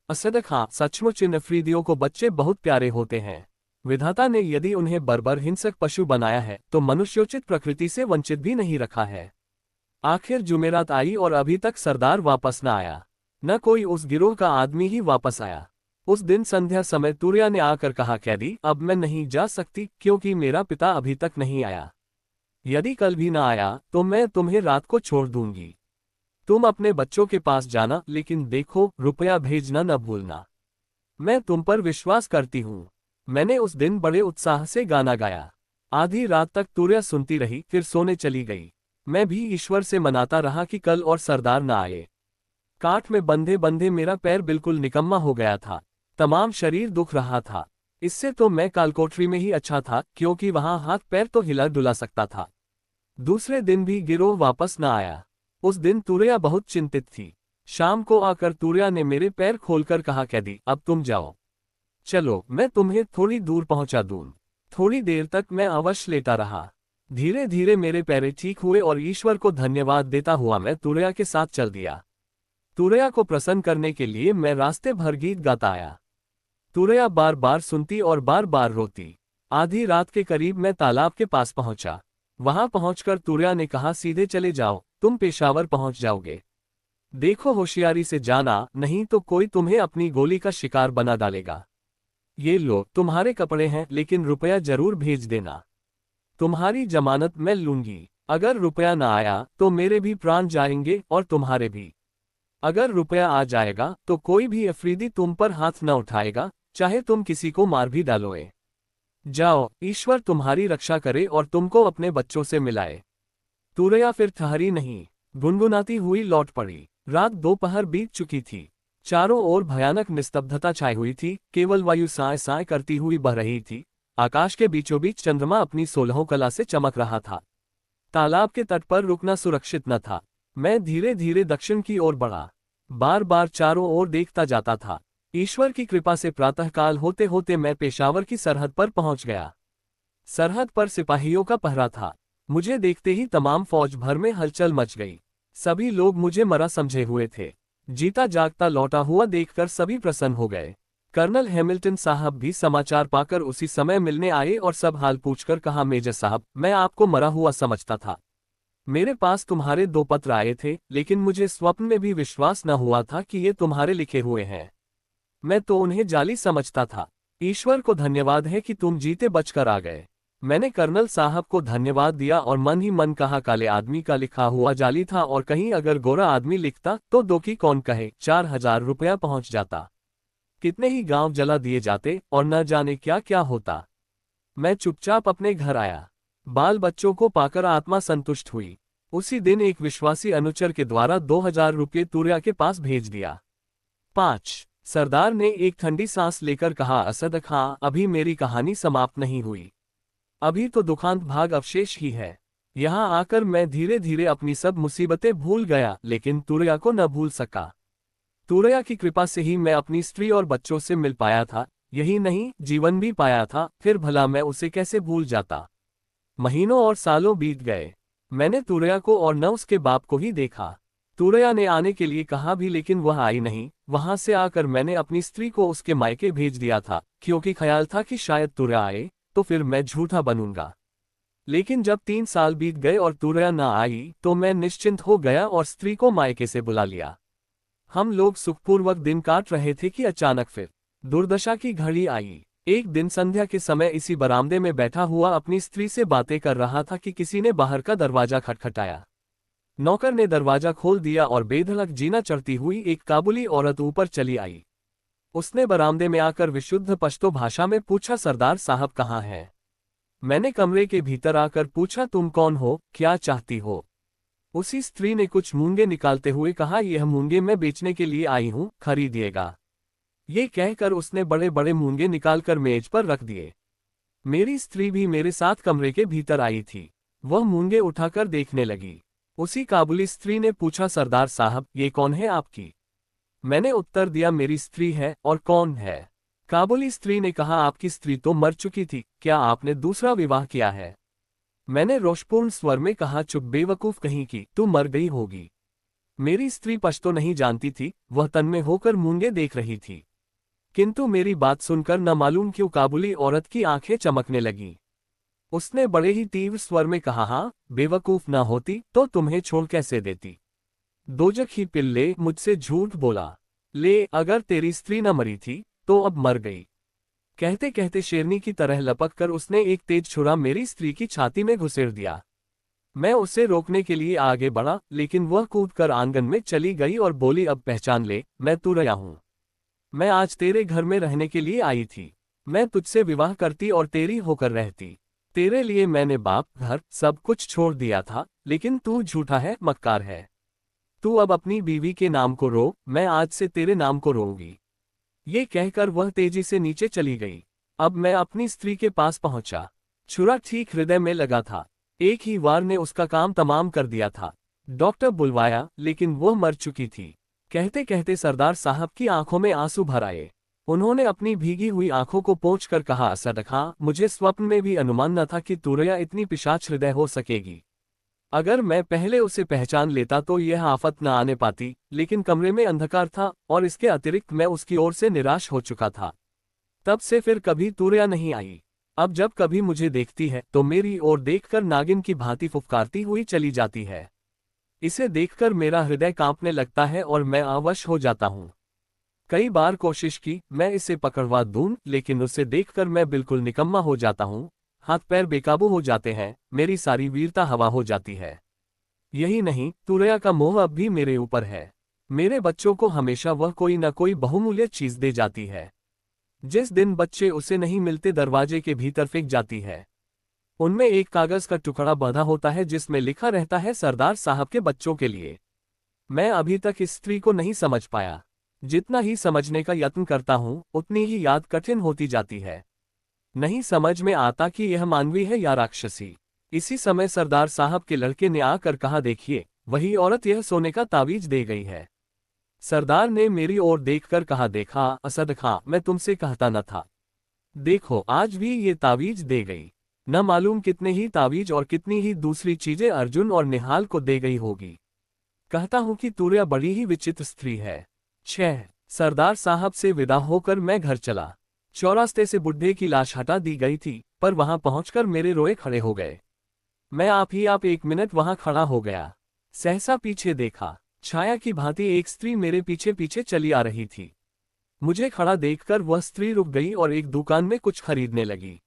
A: असदक, हाँ, सचमुच इन अफरीदियों को बच्चे बहुत प्यारे होते हैं। विधाता ने यदि उन्हें बर्बर हिंसक पशु बनाया है तो मनुष्योचित प्रकृति से वंचित भी नहीं रखा है। आखिर जुमेरात आई और अभी तक सरदार वापस न आया। न कोई उस गिरोह का आदमी ही वापस आया। उस दिन संध्या समय तुरैया ने आकर कहा, कैदी, अब मैं नहीं जा सकती, क्योंकि मेरा पिता अभी तक नहीं आया। यदि कल भी ना आया तो मैं तुम्हें रात को छोड़ दूंगी। तुम अपने बच्चों के पास जाना, लेकिन देखो, रुपया भेजना न भूलना। मैं तुम पर विश्वास करती हूँ। मैंने उस दिन बड़े उत्साह से गाना गाया। आधी रात तक तुरैया सुनती रही, फिर सोने चली गई। मैं भी ईश्वर से मनाता रहा कि कल और सरदार न आए। काठ में बंधे बंधे मेरा पैर बिल्कुल निकम्मा हो गया था। तमाम शरीर दुख रहा था। इससे तो मैं कालकोठरी में ही अच्छा था, क्योंकि वहां हाथ पैर तो हिला डुला सकता था। दूसरे दिन भी गिरोह वापस न आया। उस दिन तुरैया बहुत चिंतित थी। शाम को आकर तुरैया ने मेरे पैर खोलकर कहा, कैदी, अब तुम जाओ। चलो, मैं तुम्हें थोड़ी दूर पहुंचा दूं। थोड़ी देर तक मैं अवश्य लेटा रहा। धीरे धीरे मेरे पैर ठीक हुए और ईश्वर को धन्यवाद देता हुआ मैं तुरैया के साथ चल दिया। तुरैया को प्रसन्न करने के लिए मैं रास्ते भर गीत गाता आया। तुरैया बार बार सुनती और बार बार रोती। आधी रात के करीब मैं तालाब के पास पहुंचा। वहां पहुंचकर तुरैया ने कहा, सीधे चले जाओ, तुम पेशावर पहुंच जाओगे। देखो, होशियारी से जाना, नहीं तो कोई तुम्हें अपनी गोली का शिकार बना डालेगा। ये लो, तुम्हारे कपड़े हैं, लेकिन रुपया जरूर भेज देना। तुम्हारी जमानत मैं लूंगी। अगर रुपया ना आया तो मेरे भी प्राण जाएंगे और तुम्हारे भी। अगर रुपया आ जाएगा तो कोई भी अफरीदी तुम पर हाथ न उठाएगा, चाहे तुम किसी को मार भी डालोए। जाओ, ईश्वर तुम्हारी रक्षा करे और तुमको अपने बच्चों से मिलाए। तुरैया फिर ठहरी नहीं, गुनगुनाती हुई लौट पड़ी। रात दोपहर बीत चुकी थी। चारों ओर भयानक निस्तब्धता छाई हुई थी। केवल वायु साए साए करती हुई बह रही थी। आकाश के बीचों बीच चंद्रमा अपनी 16 कला से चमक रहा था। तालाब के तट पर रुकना सुरक्षित न था। मैं धीरे धीरे दक्षिण की ओर बढ़ा। बार बार चारों ओर देखता जाता था। ईश्वर की कृपा से प्रातःकाल होते होते मैं पेशावर की सरहद पर पहुंच गया। सरहद पर सिपाहियों का पहरा था। मुझे देखते ही तमाम फौज भर में हलचल मच गई। सभी लोग मुझे मरा समझे हुए थे। जीता जागता लौटा हुआ देखकर सभी प्रसन्न हो गए। कर्नल हैमिल्टन साहब भी समाचार पाकर उसी समय मिलने आए और सब हाल पूछकर कहा, मेजर साहब, मैं आपको मरा हुआ समझता था। मेरे पास तुम्हारे 2 पत्र आए थे, लेकिन मुझे स्वप्न में भी विश्वास न हुआ था कि ये तुम्हारे लिखे हुए हैं। मैं तो उन्हें जाली समझता था। ईश्वर को धन्यवाद है कि तुम जीते बचकर आ गए। मैंने कर्नल साहब को धन्यवाद दिया और मन ही मन कहा, काले आदमी का लिखा हुआ जाली था और कहीं अगर गोरा आदमी लिखता तो दो की कौन कहे 4,000 रुपया पहुंच जाता। कितने ही गांव जला दिए जाते और न जाने क्या क्या होता। मैं चुपचाप अपने घर आया। बाल बच्चों को पाकर आत्मा संतुष्ट हुई। उसी दिन एक विश्वासी अनुचर के द्वारा 2,000 रुपये तुरैया के पास भेज दिया। 5 सरदार ने एक ठंडी सांस लेकर कहा, असद खां, अभी मेरी कहानी समाप्त नहीं हुई। अभी तो दुखांत भाग अवशेष ही है। यहाँ आकर मैं धीरे धीरे अपनी सब मुसीबतें भूल गया, लेकिन तुरैया को न भूल सका। तुरैया की कृपा से ही मैं अपनी स्त्री और बच्चों से मिल पाया था। यही नहीं, जीवन भी पाया था। फिर भला मैं उसे कैसे भूल जाता। महीनों और सालों बीत गए। मैंने तुरैया को और न उसके बाप को ही देखा। तुरैया ने आने के लिए कहा भी, लेकिन वह आई नहीं। वहां से आकर मैंने अपनी स्त्री को उसके मायके भेज दिया था, क्योंकि ख्याल था कि शायद तुरैया आए तो फिर मैं झूठा बनूंगा। लेकिन जब 3 साल बीत गए और तुरैया न आई तो मैं निश्चिंत हो गया और स्त्री को मायके से बुला लिया। हम लोग सुखपूर्वक दिन काट रहे थे कि अचानक फिर दुर्दशा की घड़ी आई। एक दिन संध्या के समय इसी बरामदे में बैठा हुआ अपनी स्त्री से बातें कर रहा था कि किसी ने बाहर का दरवाजा खटखटाया। नौकर ने दरवाजा खोल दिया और बेधड़क जीना चढ़ती हुई एक काबुली औरत ऊपर चली आई। उसने बरामदे में आकर विशुद्ध पश्तो भाषा में पूछा, सरदार साहब कहाँ हैं? मैंने कमरे के भीतर आकर पूछा, तुम कौन हो, क्या चाहती हो? उसी स्त्री ने कुछ मूंगे निकालते हुए कहा, यह मूंगे मैं बेचने के लिए आई हूं, खरीदिएगा। ये कहकर उसने बड़े बड़े मूंगे निकालकर मेज पर रख दिए। मेरी स्त्री भी मेरे साथ कमरे के भीतर आई थी। वह मूंगे उठाकर देखने लगी। उसी काबुली स्त्री ने पूछा, सरदार साहब, ये कौन है आपकी? मैंने उत्तर दिया, मेरी स्त्री है। और कौन है? काबुली स्त्री ने कहा, आपकी स्त्री तो मर चुकी थी, क्या आपने दूसरा विवाह किया है? मैंने रोषपूर्ण स्वर में कहा, चुप बेवकूफ कहीं की, तू मर गई होगी। मेरी स्त्री पश्तो नहीं जानती थी, वह तन्मय होकर मूंगे देख रही थी। किंतु मेरी बात सुनकर न मालूम क्यों काबुली औरत की आंखें चमकने लगीं। उसने बड़े ही तीव्र स्वर में कहा, हाँ, बेवकूफ न होती तो तुम्हें छोड़ कैसे देती। दोजख ही पिल्ले, मुझसे झूठ बोला। ले, अगर तेरी स्त्री न मरी थी तो अब मर गई। कहते कहते शेरनी की तरह लपक कर उसने एक तेज छुरा मेरी स्त्री की छाती में घुसेड़ दिया। मैं उसे रोकने के लिए आगे बढ़ा, लेकिन वह कूदकर आंगन में चली गई और बोली, अब पहचान ले, मैं तुरैया हूं। मैं आज तेरे घर में रहने के लिए आई थी। मैं तुझसे विवाह करती और तेरी होकर रहती। तेरे लिए मैंने बाप, घर, सब कुछ छोड़ दिया था, लेकिन तू झूठा है, मक्कार है। तू अब अपनी बीवी के नाम को रो, मैं आज से तेरे नाम को रोऊंगी। ये कहकर वह तेजी से नीचे चली गई। अब मैं अपनी स्त्री के पास पहुंचा। छुरा ठीक हृदय में लगा था। एक ही वार ने उसका काम तमाम कर दिया था। डॉक्टर बुलवाया, लेकिन वह मर चुकी थी। कहते कहते सरदार साहब की आंखों में आंसू भर आए। उन्होंने अपनी भीगी हुई आंखों को पोंछकर कहा, असद खां, मुझे स्वप्न में भी अनुमान न था कि तुरैया इतनी पिशाच हृदय हो सकेगी। अगर मैं पहले उसे पहचान लेता तो यह आफत न आने पाती, लेकिन कमरे में अंधकार था और इसके अतिरिक्त मैं उसकी ओर से निराश हो चुका था। तब से फिर कभी तुरैया नहीं आई। अब जब कभी मुझे देखती है तो मेरी ओर देखकर नागिन की भांति फुफकारती हुई चली जाती है। इसे देखकर मेरा हृदय कांपने लगता है और मैं अवश हो जाता हूँ। कई बार कोशिश की मैं इसे पकड़वा दूं, लेकिन उसे देखकर मैं बिल्कुल निकम्मा हो जाता हूँ। हाथ पैर बेकाबू हो जाते हैं, मेरी सारी वीरता हवा हो जाती है। यही नहीं, तुरैया का मोह अब भी मेरे ऊपर है। मेरे बच्चों को हमेशा वह कोई न कोई बहुमूल्य चीज दे जाती है। जिस दिन बच्चे उसे नहीं मिलते दरवाजे के भीतर फेंक जाती है। उनमें एक कागज का टुकड़ा बंधा होता है जिसमें लिखा रहता है, सरदार साहब के बच्चों के लिए। मैं अभी तक इस स्त्री को नहीं समझ पाया। जितना ही समझने का यत्न करता हूँ उतनी ही याद कठिन होती जाती है। नहीं समझ में आता कि यह मानवी है या राक्षसी। इसी समय सरदार साहब के लड़के ने आकर कहा, देखिए, वही औरत यह सोने का तावीज दे गई है। सरदार ने मेरी ओर देखकर कहा, देखा असद खां, मैं तुमसे कहता न था। देखो, आज भी ये तावीज दे गई। न मालूम कितने ही तावीज और कितनी ही दूसरी चीजें अर्जुन और निहाल को दे गई होगी। कहता हूं कि तुरैया बड़ी ही विचित्र स्त्री है। 6 सरदार साहब से विदा होकर मैं घर चला। चौरास्ते से बुड्ढे की लाश हटा दी गई थी, पर वहां पहुंचकर मेरे रोए खड़े हो गए। मैं आप 1 मिनट वहां खड़ा हो गया। सहसा पीछे देखा, छाया की भांति एक स्त्री मेरे पीछे पीछे चली आ रही थी। मुझे खड़ा देखकर वह स्त्री रुक गई और एक दुकान में कुछ खरीदने लगी।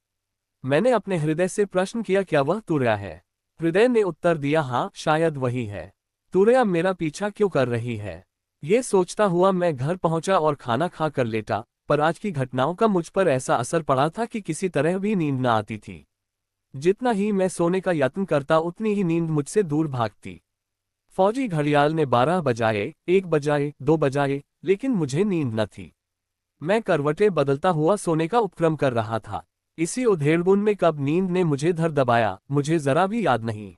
A: मैंने अपने हृदय से प्रश्न किया, क्या वह तुरैया है? हृदय ने उत्तर दिया, हाँ शायद वही है। तुरैया मेरा पीछा क्यों कर रही है? ये सोचता हुआ मैं घर पहुंचा और खाना खा कर लेटा, पर आज की घटनाओं का मुझ पर ऐसा असर पड़ा था कि किसी तरह भी नींद न आती थी। जितना ही मैं सोने का यत्न करता उतनी ही नींद मुझसे दूर भागती। फौजी घड़ियाल ने 12 बजाए, 1 बजाए, 2 बजाए, लेकिन मुझे नींद न थी। मैं करवटें बदलता हुआ सोने का उपक्रम कर रहा था। इसी उधेड़बुन में कब नींद ने मुझे धर दबाया, मुझे जरा भी याद नहीं।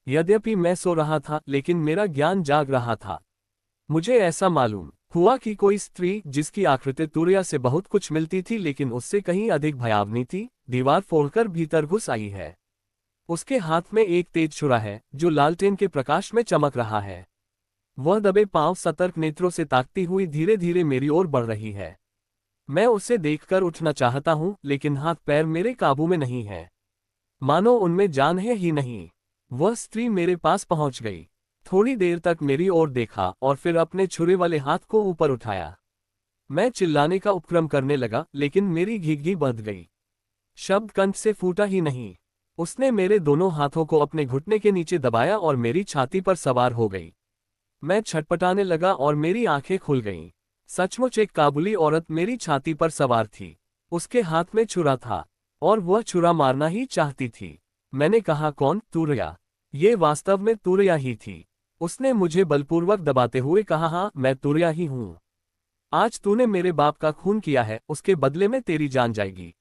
A: यद्यपि मैं सो रहा था, लेकिन मेरा ज्ञान जाग रहा था। मुझे ऐसा मालूम हुआ कि कोई स्त्री, जिसकी आकृति तुरैया से बहुत कुछ मिलती थी लेकिन उससे कहीं अधिक भयावनी थी, दीवार फोड़कर भीतर घुस आई है। उसके हाथ में एक तेज छुरा है, जो लालटेन के प्रकाश में चमक रहा है। वह दबे पांव सतर्क नेत्रों से ताकती हुई धीरे धीरे मेरी ओर बढ़ रही है। मैं उसे देखकर उठना चाहता हूं, लेकिन हाथ पैर मेरे काबू में नहीं है। मानो उनमें जान है ही नहीं। वह स्त्री मेरे पास पहुंच गई। थोड़ी देर तक मेरी ओर देखा और फिर अपने छुरे वाले हाथ को ऊपर उठाया। मैं चिल्लाने का उपक्रम करने लगा, लेकिन मेरी घिघी बंध गई। शब्द कंठ से फूटा ही नहीं। उसने मेरे दोनों हाथों को अपने घुटने के नीचे दबाया और मेरी छाती पर सवार हो गई। मैं छटपटाने लगा और मेरी आंखें खुल गईं। सचमुच एक काबुली औरत मेरी छाती पर सवार थी। उसके हाथ में छुरा था और वह छुरा मारना ही चाहती थी। मैंने कहा, कौन? तुरैया। ये वास्तव में तुरैया ही थी। उसने मुझे बलपूर्वक दबाते हुए कहा, हाँ मैं तुरैया ही हूं। आज तूने मेरे बाप का खून किया है, उसके बदले में तेरी जान जाएगी।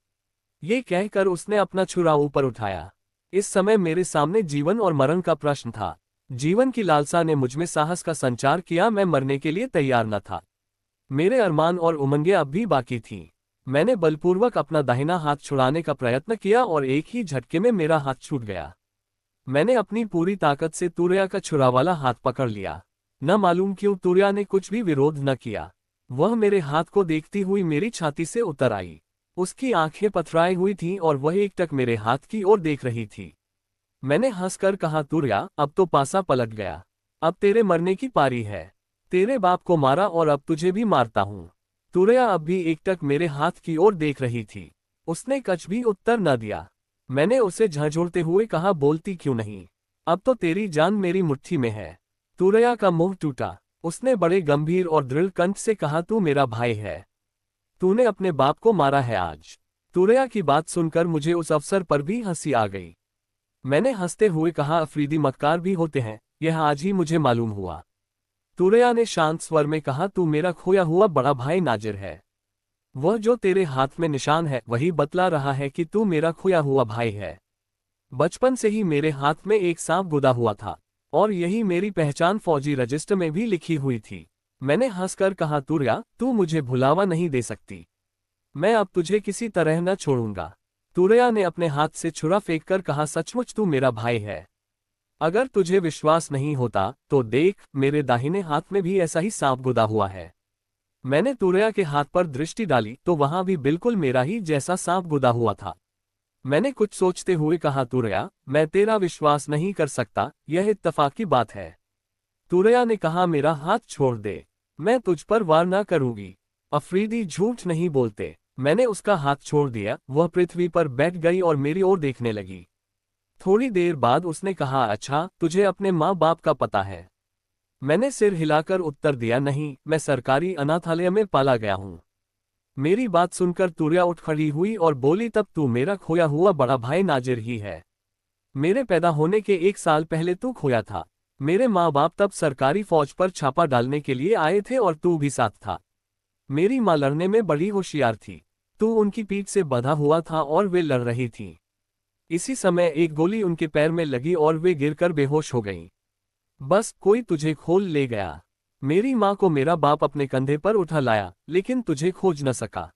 A: ये कहकर उसने अपना छुरा ऊपर उठाया। इस समय मेरे सामने जीवन और मरण का प्रश्न था। जीवन की लालसा ने मुझमें साहस का संचार किया। मैं मरने के लिए तैयार न था। मेरे अरमान और उमंगें अब भी बाकी थीं। मैंने बलपूर्वक अपना दाहिना हाथ छुड़ाने का प्रयत्न किया और एक ही झटके में मेरा हाथ छूट गया। मैंने अपनी पूरी ताकत से तुरैया का छुरा वाला हाथ पकड़ लिया। न मालूम क्यों तुरैया ने कुछ भी विरोध न किया। वह मेरे हाथ को देखती हुई मेरी छाती से उतर आई। उसकी आंखें पथराई हुई थीं और वह एकटक मेरे हाथ की ओर देख रही थी। मैंने हंसकर कहा, तुरैया अब तो पासा पलट गया। अब तेरे मरने की पारी है। तेरे बाप को मारा और अब तुझे भी मारता हूं। तुरैया अब भी एकटक मेरे हाथ की ओर देख रही थी। उसने कुछ भी उत्तर न दिया। मैंने उसे झंझोड़ते हुए कहा, बोलती क्यों नहीं? अब तो तेरी जान मेरी मुट्ठी में है। तुरैया का मुंह टूटा। उसने बड़े गंभीर और दृढ़ कंठ से कहा, तू मेरा भाई है। तूने अपने बाप को मारा है आज। तुरैया की बात सुनकर मुझे उस अवसर पर भी हंसी आ गई। मैंने हंसते हुए कहा, अफरीदी मक्कार भी होते हैं, यह आज ही मुझे मालूम हुआ। तुरैया ने शांत स्वर में कहा, तू मेरा खोया हुआ बड़ा भाई नाजिर है। वह जो तेरे हाथ में निशान है वही बतला रहा है कि तू मेरा खोया हुआ भाई है। बचपन से ही मेरे हाथ में एक सांप गुदा हुआ था और यही मेरी पहचान फौजी रजिस्टर में भी लिखी हुई थी। मैंने हंसकर कहा, तुरैया तू मुझे भुलावा नहीं दे सकती। मैं अब तुझे किसी तरह न छोड़ूंगा। तुरैया ने अपने हाथ से छुरा फेंककर कहा, सचमुच तू मेरा भाई है। अगर तुझे विश्वास नहीं होता तो देख, मेरे दाहिने हाथ में भी ऐसा ही सांप गुदा हुआ है। मैंने तुरैया के हाथ पर दृष्टि डाली तो वहां भी बिल्कुल मेरा ही जैसा सांप गुदा हुआ था। मैंने कुछ सोचते हुए कहा, तुरैया मैं तेरा विश्वास नहीं कर सकता, यह इत्तफाक की बात है। तुरैया ने कहा, मेरा हाथ छोड़ दे, मैं तुझ पर वार न करूंगी। अफरीदी झूठ नहीं बोलते। मैंने उसका हाथ छोड़ दिया। वह पृथ्वी पर बैठ गई और मेरी ओर देखने लगी। थोड़ी देर बाद उसने कहा, अच्छा तुझे अपने माँ बाप का पता है? मैंने सिर हिलाकर उत्तर दिया, नहीं, मैं सरकारी अनाथालय में पाला गया हूं। मेरी बात सुनकर तुरैया उठ खड़ी हुई और बोली, तब तू मेरा खोया हुआ बड़ा भाई नाजिर ही है। मेरे पैदा होने के 1 साल पहले तू खोया था। मेरे माँ बाप तब सरकारी फौज पर छापा डालने के लिए आए थे और तू भी साथ था। मेरी माँ लड़ने में बड़ी होशियार थी। तू उनकी पीठ से बंधा हुआ था और वे लड़ रही थीं। इसी समय एक गोली उनके पैर में लगी और वे गिरकर बेहोश हो गईं। बस कोई तुझे खोल ले गया। मेरी माँ को मेरा बाप अपने कंधे पर उठा लाया, लेकिन तुझे खोज न सका।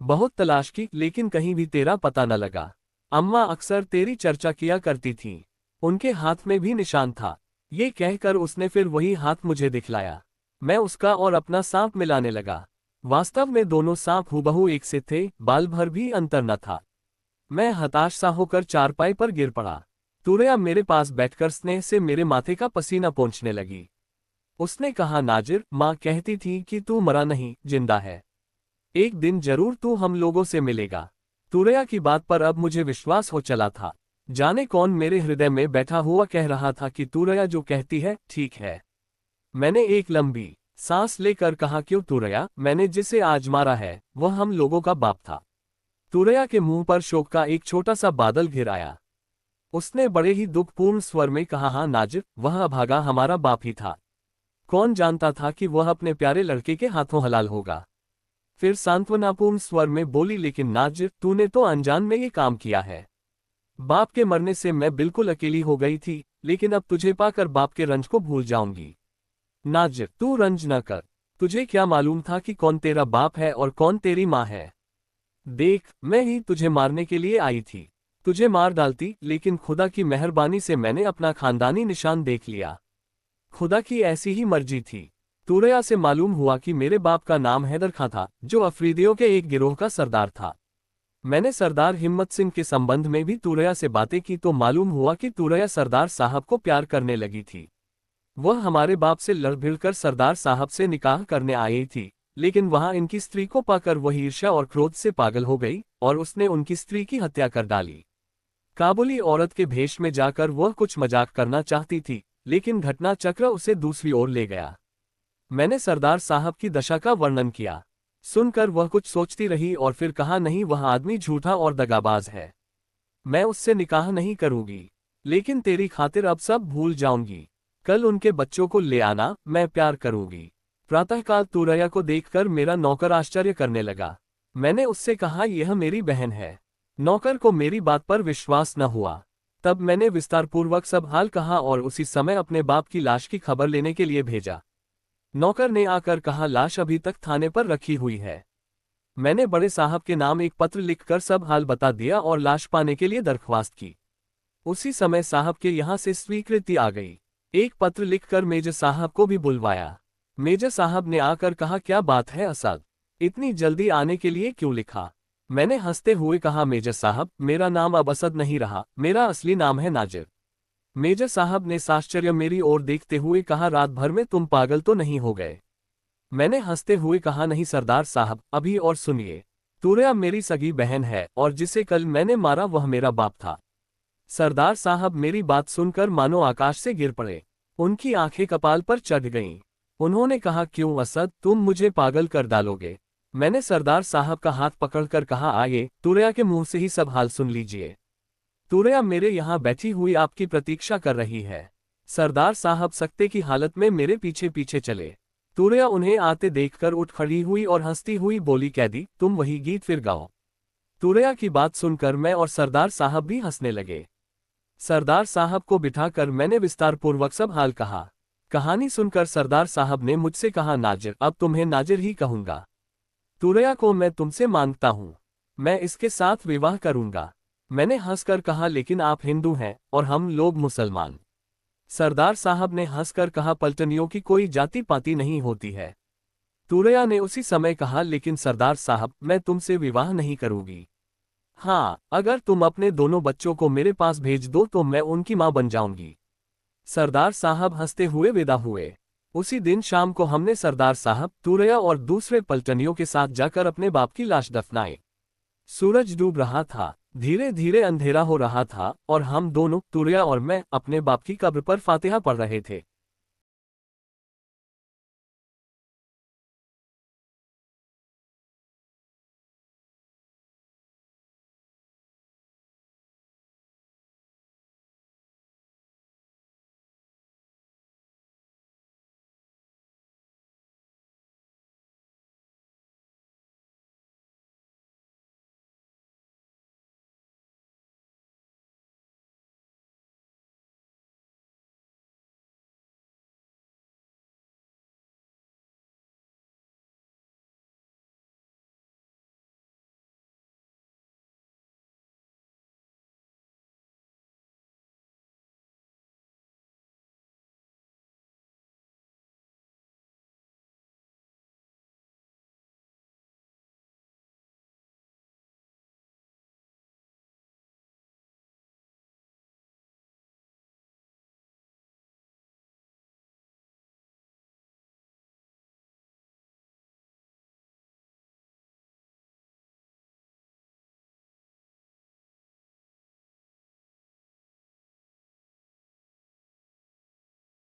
A: बहुत तलाश की, लेकिन कहीं भी तेरा पता न लगा। अम्मा अक्सर तेरी चर्चा किया करती थीं। उनके हाथ में भी निशान था। ये कहकर उसने फिर वही हाथ मुझे दिखलाया। मैं उसका और अपना सांप मिलाने लगा। वास्तव में दोनों सांप हूबहू एक से थे, बाल भर भी अंतर न था। मैं हताश सा होकर चारपाई पर गिर पड़ा। तुरैया मेरे पास बैठकर स्नेह से मेरे माथे का पसीना पोंछने लगी। उसने कहा, नाजिर, माँ कहती थी कि तू मरा नहीं, जिंदा है। एक दिन जरूर तू हम लोगों से मिलेगा। तुरैया की बात पर अब मुझे विश्वास हो चला था। जाने कौन मेरे हृदय में बैठा हुआ कह रहा था कि तुरैया जो कहती है ठीक है। मैंने एक लंबी सांस लेकर कहा, क्यों तुरैया, मैंने जिसे आज मारा है वह हम लोगों का बाप था। तुरैया के मुंह पर शोक का एक छोटा सा बादल घिर आया। उसने बड़े ही दुखपूर्ण स्वर में कहा, हाँ नाजिर, वह अभागा हमारा बाप ही था। कौन जानता था कि वह अपने प्यारे लड़के के हाथों हलाल होगा। फिर सांत्वनापूर्ण स्वर में बोली, लेकिन नाजिर, तूने तो अनजान में ये काम किया है। बाप के मरने से मैं बिल्कुल अकेली हो गई थी, लेकिन अब तुझे पाकर बाप के रंज को भूल जाऊंगी। नाजिर, तू रंज न कर। तुझे क्या मालूम था कि कौन तेरा बाप है और कौन तेरी माँ है। देख, मैं ही तुझे मारने के लिए आई थी। तुझे मार डालती, लेकिन खुदा की मेहरबानी से मैंने अपना खानदानी निशान देख लिया। खुदा की ऐसी ही मर्जी थी। तुरैया से मालूम हुआ कि मेरे बाप का नाम हैदर खां था, जो अफरीदियों के एक गिरोह का सरदार था। मैंने सरदार हिम्मत सिंह के संबंध में भी तुरैया से बातें की तो मालूम हुआ कि तुरैया सरदार साहब को प्यार करने लगी थी। वह हमारे बाप से लड़ भिड़कर सरदार साहब से निकाह करने आई थी, लेकिन वहां इनकी स्त्री को पाकर वह ईर्ष्या और क्रोध से पागल हो गई और उसने उनकी स्त्री की हत्या कर डाली। काबुली औरत के भेष में जाकर वह कुछ मजाक करना चाहती थी, लेकिन घटना चक्र उसे दूसरी ओर ले गया। मैंने सरदार साहब की दशा का वर्णन किया। सुनकर वह कुछ सोचती रही और फिर कहा, नहीं, वह आदमी झूठा और दगाबाज है। मैं उससे निकाह नहीं करूंगी, लेकिन तेरी खातिर अब सब भूल जाऊंगी। कल उनके बच्चों को ले आना, मैं प्यार करूंगी। प्रातःकाल तुरैया को देखकर मेरा नौकर आश्चर्य करने लगा। मैंने उससे कहा, यह मेरी बहन है। नौकर को मेरी बात पर विश्वास न हुआ। तब मैंने विस्तारपूर्वक सब हाल कहा और उसी समय अपने बाप की लाश की खबर लेने के लिए भेजा। नौकर ने आकर कहा, लाश अभी तक थाने पर रखी हुई है। मैंने बड़े साहब के नाम एक पत्र लिखकर सब हाल बता दिया और लाश पाने के लिए दरख्वास्त की। उसी समय साहब के यहाँ से स्वीकृति आ गई। एक पत्र लिखकर मेजर साहब को भी बुलवाया। मेजर साहब ने आकर कहा, क्या बात है असद, इतनी जल्दी आने के लिए क्यों लिखा। मैंने हंसते हुए कहा, मेजर साहब, मेरा नाम अब असद नहीं रहा, मेरा असली नाम है नाजिर। मेजर साहब ने साश्चर्य मेरी ओर देखते हुए कहा, रात भर में तुम पागल तो नहीं हो गए। मैंने हंसते हुए कहा, नहीं सरदार साहब, अभी और सुनिए। तुरैया मेरी सगी बहन है और जिसे कल मैंने मारा वह मेरा बाप था। सरदार साहब मेरी बात सुनकर मानो आकाश से गिर पड़े। उनकी आंखें कपाल पर चढ़ गईं। उन्होंने कहा, क्यों असद, तुम मुझे पागल कर डालोगे। मैंने सरदार साहब का हाथ पकड़कर कहा, आइए, तुरैया के मुंह से ही सब हाल सुन लीजिए। तुरैया मेरे यहाँ बैठी हुई आपकी प्रतीक्षा कर रही है। सरदार साहब सकते की हालत में मेरे पीछे पीछे चले। तुरैया उन्हें आते देखकर उठ खड़ी हुई और हंसती हुई बोली, कैदी, तुम वही गीत फिर गाओ। तुरैया की बात सुनकर मैं और सरदार साहब भी हंसने लगे। सरदार साहब को बिठाकर मैंने विस्तारपूर्वक सब हाल कहा। कहानी सुनकर सरदार साहब ने मुझसे कहा, नाजिर, अब तुम्हें नाजिर ही कहूंगा। तुरैया को मैं तुमसे मांगता हूं, मैं इसके साथ विवाह करूंगा। मैंने हंसकर कहा, लेकिन आप हिंदू हैं और हम लोग मुसलमान। सरदार साहब ने हंसकर कहा, पलटनियों की कोई जाति पाति नहीं होती है। तुरैया ने उसी समय कहा, लेकिन सरदार साहब, मैं तुमसे विवाह नहीं करूंगी। हाँ, अगर तुम अपने दोनों बच्चों को मेरे पास भेज दो तो मैं उनकी मां बन जाऊंगी। सरदार साहब हंसते हुए विदा हुए। उसी दिन शाम को हमने सरदार साहब, तुरैया और दूसरे पलटनियों के साथ जाकर अपने बाप की लाश दफनाई। सूरज डूब रहा था, धीरे धीरे अंधेरा हो रहा था और हम दोनों, तुरैया और मैं, अपने बाप की कब्र पर फातिहा पढ़ रहे थे।